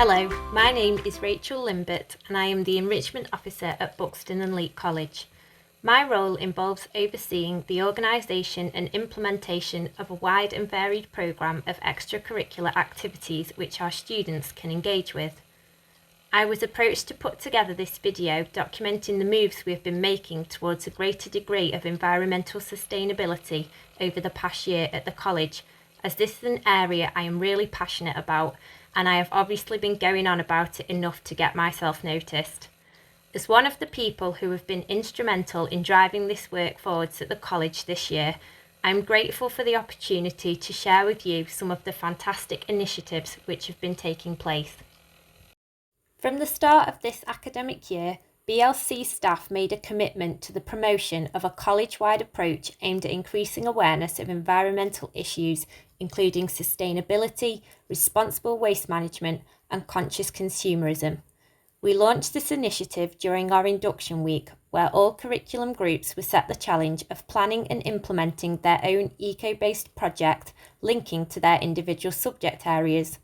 Hello, my name is Rachel Limbert and I am the Enrichment Officer at Buxton Leek College. My role involves overseeing the organisation and implementation of a wide and varied programme of extracurricular activities which our students can engage with. I was approached to put together this video documenting the moves we have been making towards a greater degree of environmental sustainability over the past year at the college, as this is an area I am really passionate about and I have obviously been going on about it enough to get myself noticed. As one of the people who have been instrumental in driving this work forwards at the college this year, I am grateful for the opportunity to share with you some of the fantastic initiatives which have been taking place. From the start of this academic year, BLC staff made a commitment to the promotion of a college-wide approach aimed at increasing awareness of environmental issues, including sustainability, responsible waste management, and conscious consumerism. We launched this initiative during our induction week, where all curriculum groups were set the challenge of planning and implementing their own eco-based project linking to their individual subject areas.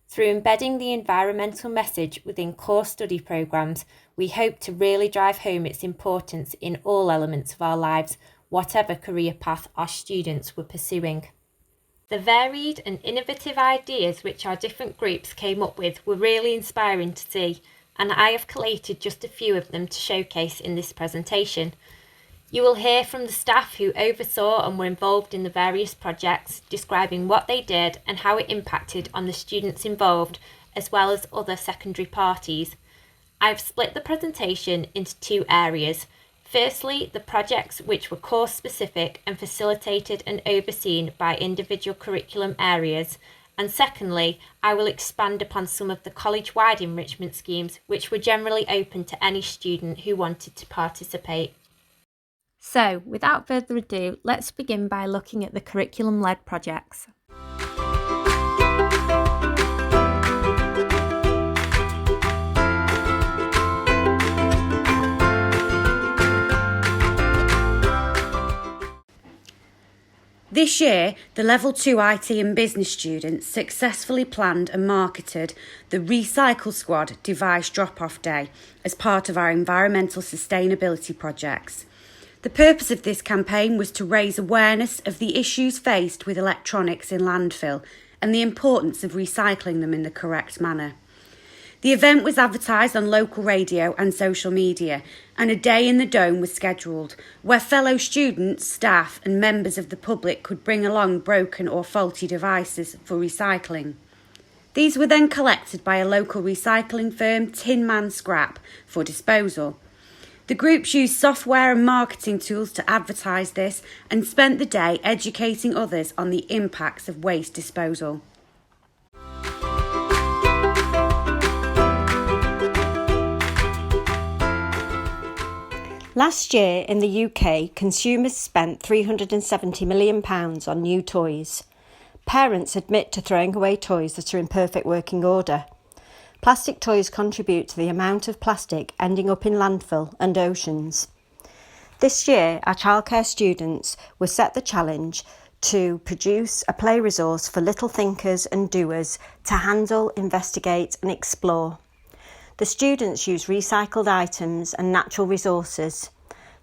Through embedding the environmental message within core study programmes, we hope to really drive home its importance in all elements of our lives, whatever career path our students were pursuing. The varied and innovative ideas which our different groups came up with were really inspiring to see, and I have collated just a few of them to showcase in this presentation. You will hear from the staff who oversaw and were involved in the various projects, describing what they did and how it impacted on the students involved, as well as other secondary parties. I've split the presentation into two areas. Firstly, the projects which were course specific and facilitated and overseen by individual curriculum areas. And secondly, I will expand upon some of the college-wide enrichment schemes which were generally open to any student who wanted to participate. So, without further ado, let's begin by looking at the curriculum-led projects. This year, the Level 2 IT and Business students successfully planned and marketed the Recycle Squad Device Drop-Off Day as part of our environmental sustainability projects. The purpose of this campaign was to raise awareness of the issues faced with electronics in landfill and the importance of recycling them in the correct manner. The event was advertised on local radio and social media, and a day in the Dome was scheduled, where fellow students, staff and members of the public could bring along broken or faulty devices for recycling. These were then collected by a local recycling firm, Tin Man Scrap, for disposal. The groups used software and marketing tools to advertise this and spent the day educating others on the impacts of waste disposal. Last year in the UK, consumers spent £370 million on new toys. Parents admit to throwing away toys that are in perfect working order. Plastic toys contribute to the amount of plastic ending up in landfill and oceans. This year, our childcare students were set the challenge to produce a play resource for little thinkers and doers to handle, investigate and explore. The students use recycled items and natural resources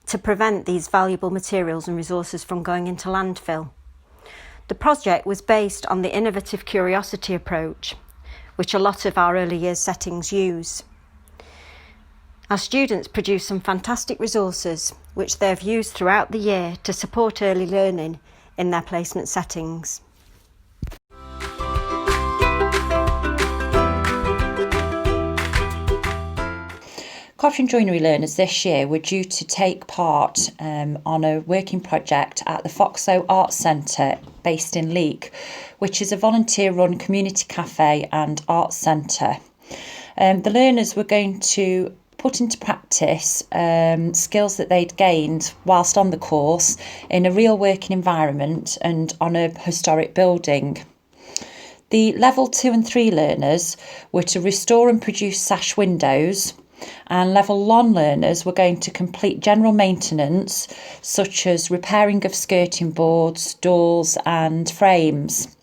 to prevent these valuable materials and resources from going into landfill. The project was based on the innovative curiosity approach, which a lot of our early years settings use. Our students produce some fantastic resources which they've used throughout the year to support early learning in their placement settings. Craft and joinery learners this year were due to take part on a working project at the FOXLOWE Arts Centre based in Leek, which is a volunteer-run community cafe and arts centre. The learners were going to put into practice skills that they'd gained whilst on the course in a real working environment and on a historic building. The Level 2 and 3 learners were to restore and produce sash windows, and Level 1 learners were going to complete general maintenance such as repairing of skirting boards, doors and frames.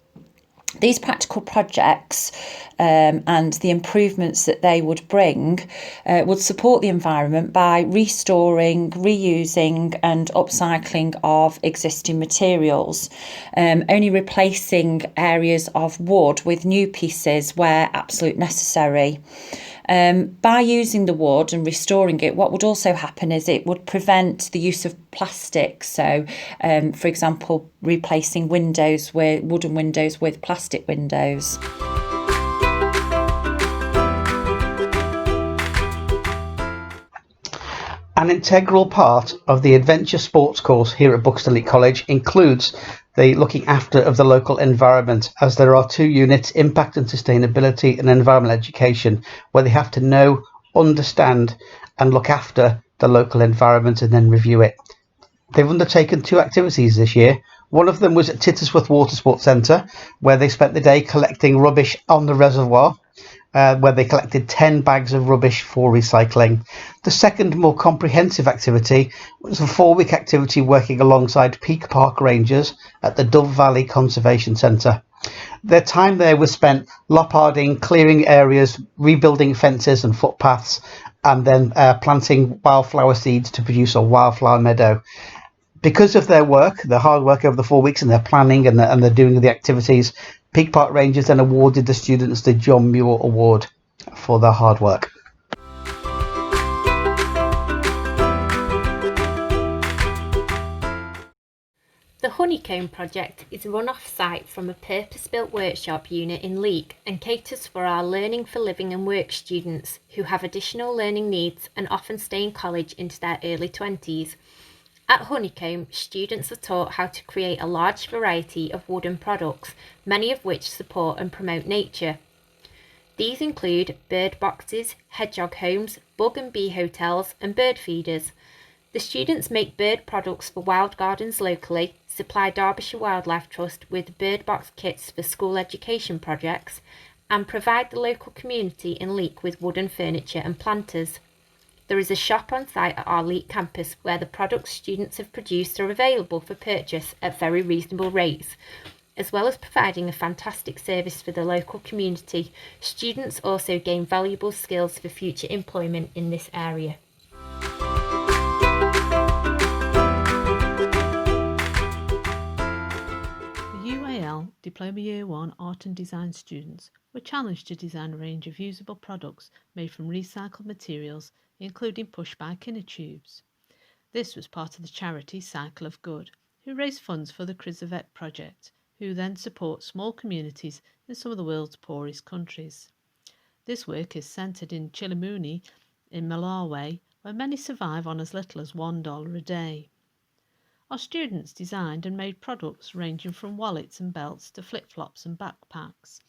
These practical projects and the improvements that they would bring would support the environment by restoring, reusing and upcycling of existing materials, only replacing areas of wood with new pieces where absolute necessary. By using the wood and restoring it, what would also happen is it would prevent the use of plastic. So, for example, replacing wooden windows with plastic windows. An integral part of the adventure sports course here at Buxton Leek College includes the looking after of the local environment, as there are 2 units, impact and sustainability and environmental education, where they have to know, understand and look after the local environment and then review it. They've undertaken 2 activities this year. One of them was at TITTESWORTH Water Sports Centre, where they spent the day collecting rubbish on the reservoir, where they collected 10 bags of rubbish for recycling. The second, more comprehensive activity was a 4-week activity working alongside Peak Park Rangers at the Dove Valley Conservation Centre. Their time there was spent lopparding, clearing areas, rebuilding fences and footpaths, and then planting wildflower seeds to produce a wildflower meadow. Because of their work, their hard work over the 4 weeks and their planning and their doing of the activities, Peak Park Rangers then awarded the students the John Muir Award for their hard work. The Honeycomb project is run off-site from a purpose-built workshop unit in Leek and caters for our Learning for Living and Work students who have additional learning needs and often stay in college into their early 20s. At Honeycomb, students are taught how to create a large variety of wooden products, many of which support and promote nature. These include bird boxes, hedgehog homes, bug and bee hotels and bird feeders. The students make bird products for wild gardens locally, supply Derbyshire Wildlife Trust with bird box kits for school education projects, and provide the local community in Leek with wooden furniture and planters. There is a shop on site at our Leek campus where the products students have produced are available for purchase at very reasonable rates. As well as providing a fantastic service for the local community, students also gain valuable skills for future employment in this area. The UAL Diploma Year 1 Art and Design students were challenged to design a range of usable products made from recycled materials, including push-bike inner tubes. This was part of the charity Cycle of Good, who raised funds for the Crisavet project, who then support small communities in some of the world's poorest countries. This work is centred in Chilimuni in Malawi, where many survive on as little as $1 a day. Our students designed and made products ranging from wallets and belts to flip-flops and backpacks.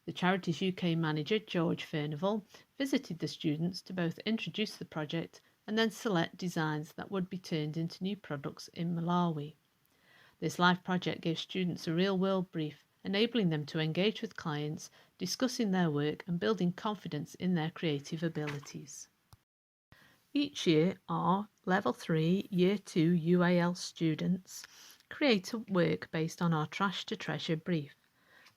The charity's UK manager, George Furnival, visited the students to both introduce the project and then select designs that would be turned into new products in Malawi. This live project gave students a real-world brief, enabling them to engage with clients, discussing their work and building confidence in their creative abilities. Each year, our Level 3 Year 2 UAL students create a work based on our Trash to Treasure brief.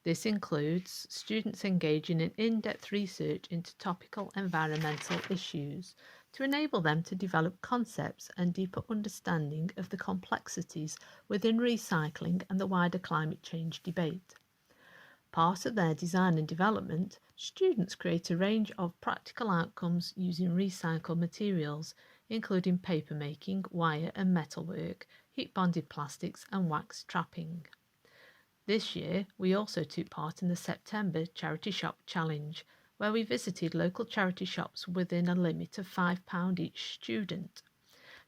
This includes students engaging in in-depth research into topical environmental issues to enable them to develop concepts and deeper understanding of the complexities within recycling and the wider climate change debate. Part of their design and development, students create a range of practical outcomes using recycled materials, including papermaking, wire and metalwork, heat-bonded plastics and wax trapping. This year, we also took part in the September Charity Shop Challenge, where we visited local charity shops within a limit of £5 each student.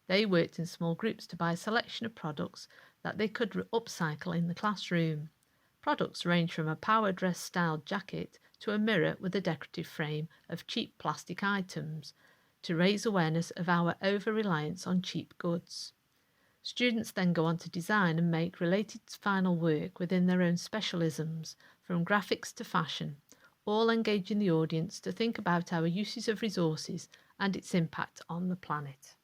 They worked in small groups to buy a selection of products that they could upcycle in the classroom. Products range from a power dress style jacket to a mirror with a decorative frame of cheap plastic items, to raise awareness of our over-reliance on cheap goods. Students then go on to design and make related final work within their own specialisms, from graphics to fashion, all engaging the audience to think about our uses of resources and its impact on the planet.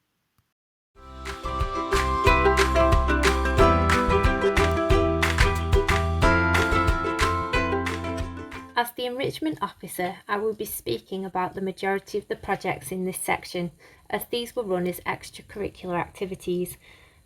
As the Enrichment Officer, I will be speaking about the majority of the projects in this section, as these were run as extracurricular activities.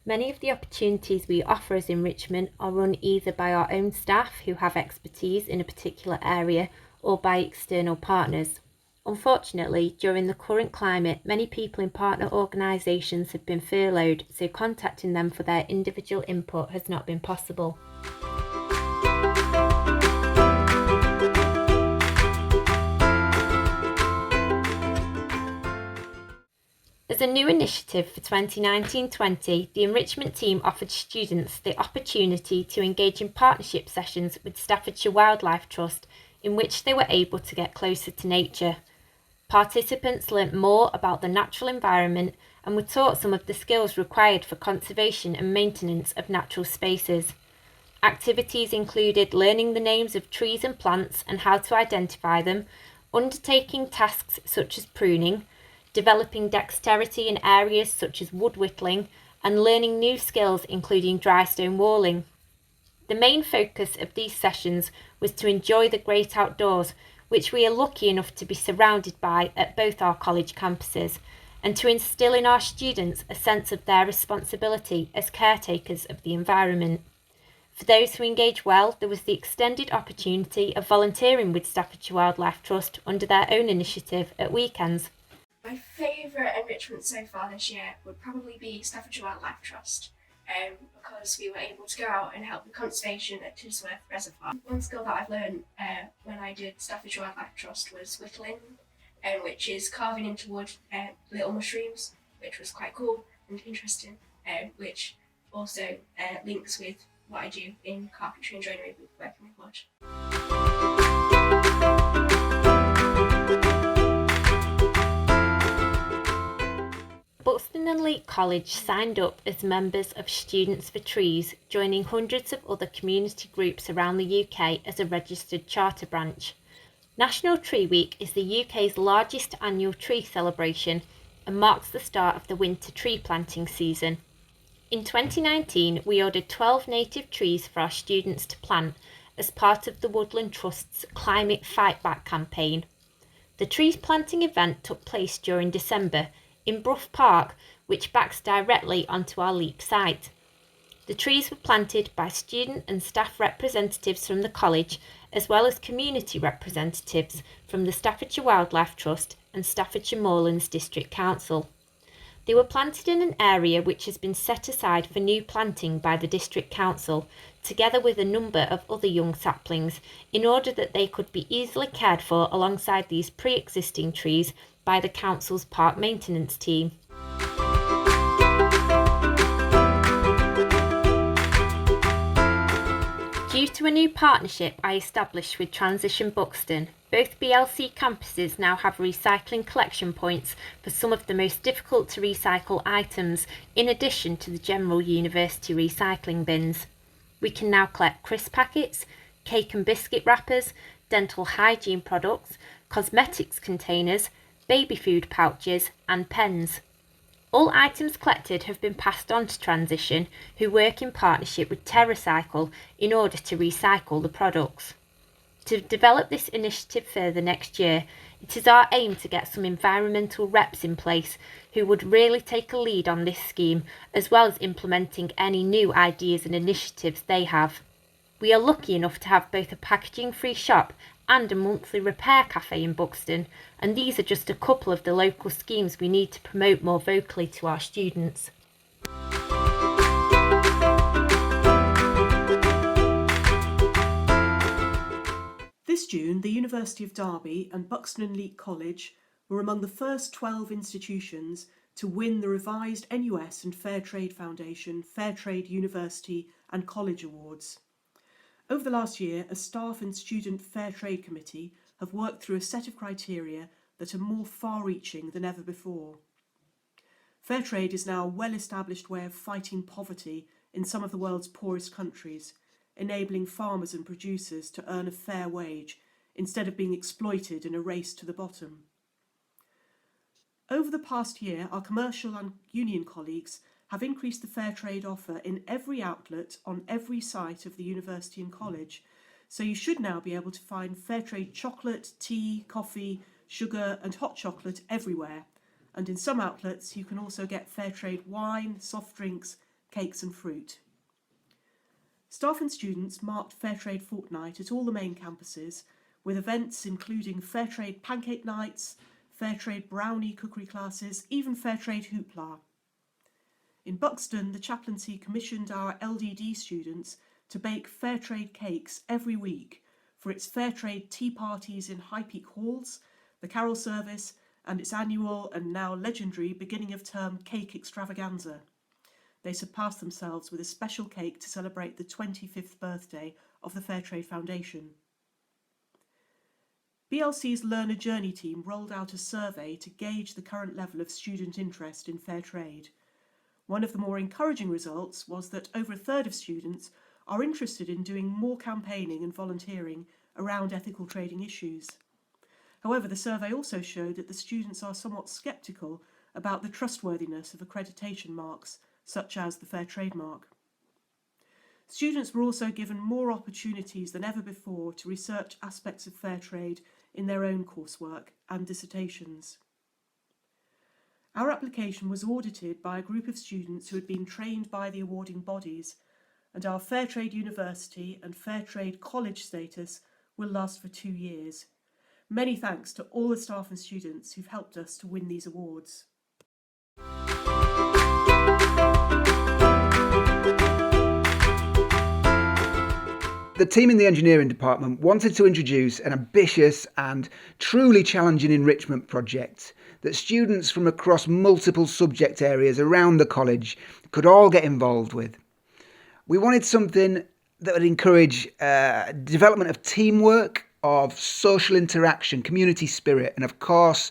Many of the opportunities we offer as enrichment are run either by our own staff who have expertise in a particular area or by external partners. Unfortunately, during the current climate, many people in partner organisations have been furloughed, so contacting them for their individual input has not been possible. As a new initiative for 2019-20, the enrichment team offered students the opportunity to engage in partnership sessions with Staffordshire Wildlife Trust, in which they were able to get closer to nature. Participants learnt more about the natural environment and were taught some of the skills required for conservation and maintenance of natural spaces. Activities included learning the names of trees and plants and how to identify them, undertaking tasks such as pruning, developing dexterity in areas such as wood whittling, and learning new skills including dry stone walling. The main focus of these sessions was to enjoy the great outdoors, which we are lucky enough to be surrounded by at both our college campuses, and to instil in our students a sense of their responsibility as caretakers of the environment. For those who engage well, there was the extended opportunity of volunteering with Staffordshire Wildlife Trust under their own initiative at weekends. My favourite enrichment so far this year would probably be Staffordshire Wildlife Trust, because we were able to go out and help with conservation at TITTESWORTH Reservoir. One skill that I've learned when I did Staffordshire Wildlife Trust was whittling, which is carving into wood little mushrooms, which was quite cool and interesting, which also links with what I do in carpentry and joinery, working with wood. Buxton Leek College signed up as members of Students for Trees, joining hundreds of other community groups around the UK as a registered charter branch. National Tree Week is the UK's largest annual tree celebration and marks the start of the winter tree planting season. In 2019, we ordered 12 native trees for our students to plant as part of the Woodland Trust's Climate Fight Back campaign. The tree planting event took place during December in Brough Park, which backs directly onto our Leek site. The trees were planted by student and staff representatives from the college, as well as community representatives from the Staffordshire Wildlife Trust and Staffordshire Moorlands District Council. They were planted in an area which has been set aside for new planting by the District Council, together with a number of other young saplings, in order that they could be easily cared for alongside these pre-existing trees by the Council's park maintenance team. Due to a new partnership I established with Transition Buxton, both BLC campuses now have recycling collection points for some of the most difficult to recycle items, in addition to the general university recycling bins. We can now collect crisp packets, cake and biscuit wrappers, dental hygiene products, cosmetics containers, baby food pouches and pens. All items collected have been passed on to Transition, who work in partnership with TerraCycle in order to recycle the products. To develop this initiative further next year, it is our aim to get some environmental reps in place who would really take a lead on this scheme, as well as implementing any new ideas and initiatives they have. We are lucky enough to have both a packaging-free shop and a monthly repair cafe in Buxton, and these are just a couple of the local schemes we need to promote more vocally to our students. This June, the University of Derby and Buxton Leek College were among the first 12 institutions to win the revised NUS and Fairtrade Foundation Fairtrade University and College Awards. Over the last year, a staff and student Fairtrade committee have worked through a set of criteria that are more far-reaching than ever before. Fairtrade is now a well-established way of fighting poverty in some of the world's poorest countries, enabling farmers and producers to earn a fair wage instead of being exploited in a race to the bottom. Over the past year, our commercial and union colleagues have increased the fair trade offer in every outlet on every site of the university and college so you should now be able to find fair trade chocolate, tea, coffee, sugar and hot chocolate everywhere. And in some outlets you can also get fair trade wine, soft drinks, cakes and fruit. Staff and students marked Fair Trade Fortnight at all the main campuses, with events including Fair Trade pancake nights, Fair Trade brownie cookery classes, even Fair Trade hoopla. In Buxton, the chaplaincy commissioned our LDD students to bake Fair Trade cakes every week for its Fair Trade tea parties in High Peak halls, the carol service, and its annual and now legendary beginning of term cake extravaganza. They surpassed themselves with a special cake to celebrate the 25th birthday of the Fair Trade Foundation. BLC's Learner Journey team rolled out a survey to gauge the current level of student interest in fair trade. One of the more encouraging results was that over a third of students are interested in doing more campaigning and volunteering around ethical trading issues. However, the survey also showed that the students are somewhat sceptical about the trustworthiness of accreditation marks, such as the Fair Trade mark. Students were also given more opportunities than ever before to research aspects of fair trade in their own coursework and dissertations. Our application was audited by a group of students who had been trained by the awarding bodies, and our Fair Trade University and Fair Trade College status will last for 2 years. Many thanks to all the staff and students who've helped us to win these awards. The team in the engineering department wanted to introduce an ambitious and truly challenging enrichment project that students from across multiple subject areas around the college could all get involved with. We wanted something that would encourage development of teamwork, of social interaction, community spirit, and of course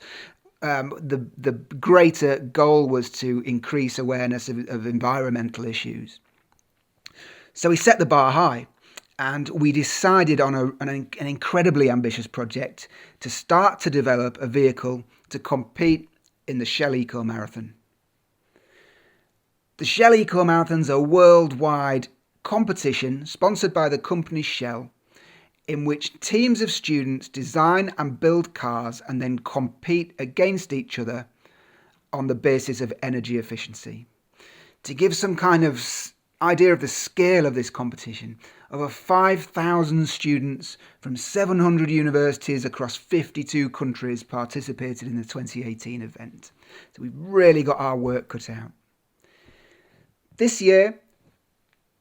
the greater goal was to increase awareness of environmental issues. So we set the bar high. And we decided on an incredibly ambitious project to start to develop a vehicle to compete in the Shell Eco Marathon. The Shell Eco Marathon is a worldwide competition sponsored by the company Shell, in which teams of students design and build cars and then compete against each other on the basis of energy efficiency. To give some kind of idea of the scale of this competition, over 5,000 students from 700 universities across 52 countries participated in the 2018 event. So we've really got our work cut out. This year,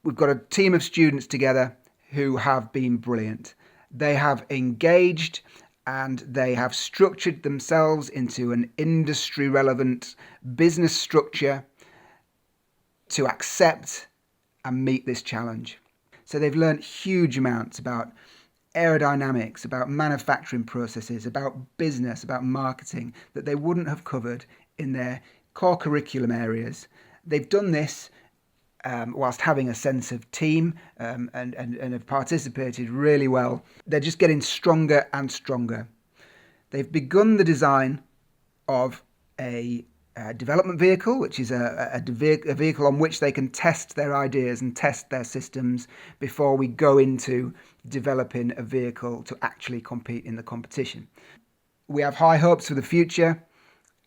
we've got a team of students together who have been brilliant. They have engaged and they have structured themselves into an industry-relevant business structure to accept and meet this challenge. So they've learned huge amounts about aerodynamics, about manufacturing processes, about business, about marketing that they wouldn't have covered in their core curriculum areas. They've done this whilst having a sense of team and have participated really well. They're just getting stronger and stronger. They've begun the design of a development vehicle, which is a vehicle on which they can test their ideas and test their systems before we go into developing a vehicle to actually compete in the competition. We have high hopes for the future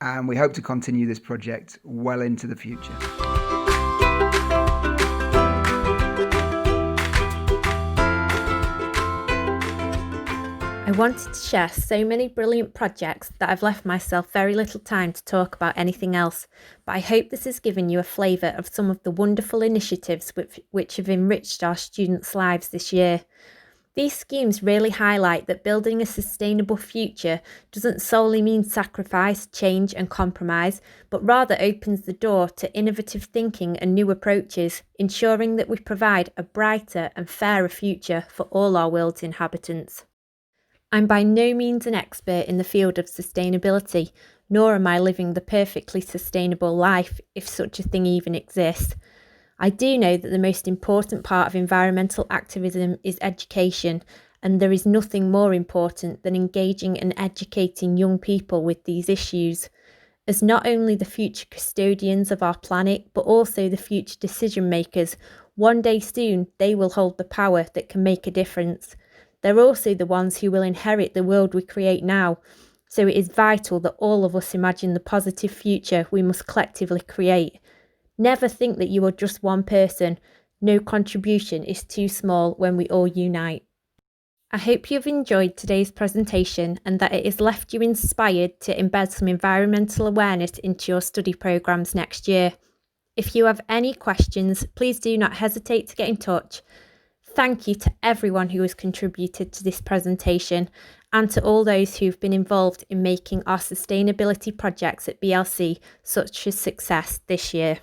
and we hope to continue this project well into the future. I wanted to share so many brilliant projects that I've left myself very little time to talk about anything else, but I hope this has given you a flavour of some of the wonderful initiatives which have enriched our students' lives this year. These schemes really highlight that building a sustainable future doesn't solely mean sacrifice, change and compromise, but rather opens the door to innovative thinking and new approaches, ensuring that we provide a brighter and fairer future for all our world's inhabitants. I'm by no means an expert in the field of sustainability, nor am I living the perfectly sustainable life, if such a thing even exists. I do know that the most important part of environmental activism is education, and there is nothing more important than engaging and educating young people with these issues. As not only the future custodians of our planet, but also the future decision makers, one day soon they will hold the power that can make a difference. they're also the ones who will inherit the world we create now. So it is vital that all of us imagine the positive future we must collectively create. Never think that you are just one person. No contribution is too small when we all unite. I hope you've enjoyed today's presentation and that it has left you inspired to embed some environmental awareness into your study programmes next year. If you have any questions, please do not hesitate to get in touch. Thank you to everyone who has contributed to this presentation and to all those who have been involved in making our sustainability projects at BLC such a success this year.